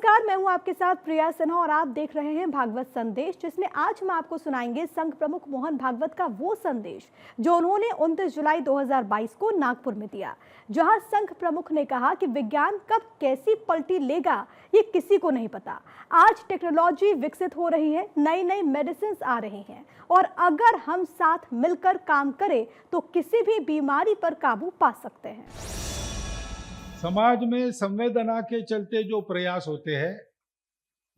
नमस्कार, मैं हूं आपके साथ प्रिया सिन्हा और आप देख रहे हैं भागवत संदेश, जिसमें आज हम आपको सुनाएंगे संघ प्रमुख मोहन भागवत का वो संदेश जो उन्होंने 29 जुलाई 2022 को नागपुर में दिया, जहां संघ प्रमुख ने कहा कि विज्ञान कब कैसी पलटी लेगा ये किसी को नहीं पता। आज टेक्नोलॉजी विकसित हो रही है, नई नई मेडिसिन आ रही हैं और अगर हम साथ मिलकर काम करें तो किसी भी बीमारी पर काबू पा सकते हैं। समाज में संवेदना के चलते जो प्रयास होते हैं,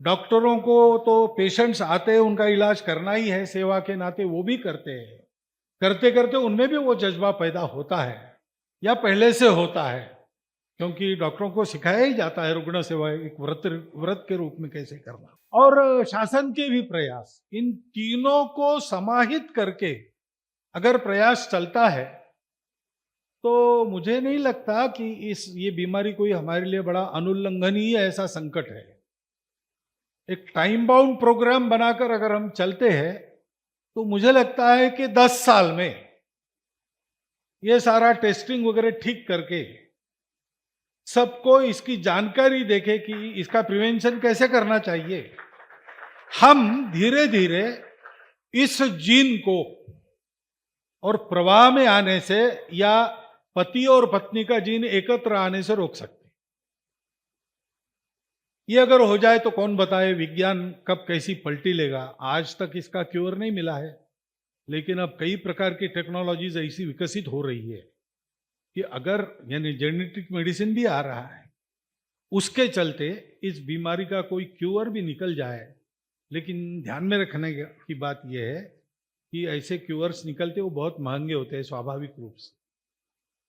डॉक्टरों को तो पेशेंट्स आते हैं, उनका इलाज करना ही है, सेवा के नाते वो भी करते हैं। करते करते उनमें भी वो जज्बा पैदा होता है या पहले से होता है, क्योंकि डॉक्टरों को सिखाया ही जाता है रुग्ण सेवा एक व्रत के रूप में कैसे करना। और शासन के भी प्रयास, इन तीनों को समाहित करके अगर प्रयास चलता है तो मुझे नहीं लगता कि ये बीमारी कोई हमारे लिए बड़ा अनुल्लंघनीय ऐसा संकट है। एक टाइम बाउंड प्रोग्राम बनाकर अगर हम चलते हैं तो मुझे लगता है कि 10 साल में ये सारा टेस्टिंग वगैरह ठीक करके सबको इसकी जानकारी देके कि इसका प्रिवेंशन कैसे करना चाहिए, हम धीरे धीरे इस जीन को और प्रवाह में आने से या पति और पत्नी का जीन एकत्र आने से रोक सकते। ये अगर हो जाए तो कौन बताए विज्ञान कब कैसी पलटी लेगा। आज तक इसका क्योर नहीं मिला है, लेकिन अब कई प्रकार की टेक्नोलॉजीज ऐसी विकसित हो रही है कि अगर यानी जेनेटिक मेडिसिन भी आ रहा है, उसके चलते इस बीमारी का कोई क्योर भी निकल जाए। लेकिन ध्यान में रखने की बात यह है कि ऐसे क्योर्स निकलते वो बहुत महंगे होते हैं स्वाभाविक रूप से।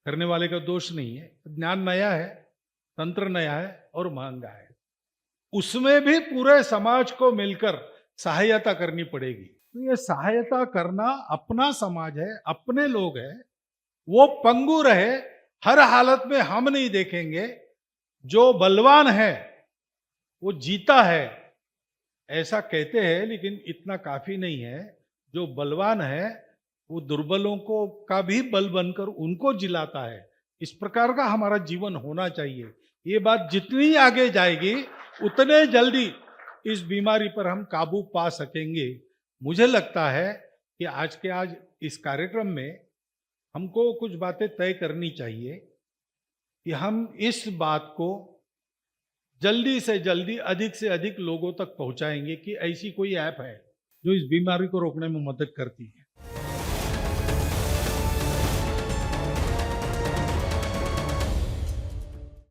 करने वाले का दोष नहीं है, ज्ञान नया है, तंत्र नया है और महंगा है। उसमें भी पूरे समाज को मिलकर सहायता करनी पड़ेगी। तो ये सहायता करना अपना समाज है, अपने लोग हैं, वो पंगु रहे हर हालत में हम नहीं देखेंगे। जो बलवान है वो जीता है ऐसा कहते हैं, लेकिन इतना काफी नहीं है। जो बलवान है वो दुर्बलों को का भी बल बनकर उनको जिलाता है। इस प्रकार का हमारा जीवन होना चाहिए। ये बात जितनी आगे जाएगी उतने जल्दी इस बीमारी पर हम काबू पा सकेंगे। मुझे लगता है कि आज इस कार्यक्रम में हमको कुछ बातें तय करनी चाहिए कि हम इस बात को जल्दी से जल्दी अधिक से अधिक लोगों तक पहुंचाएंगे कि ऐसी कोई ऐप है जो इस बीमारी को रोकने में मदद करती है।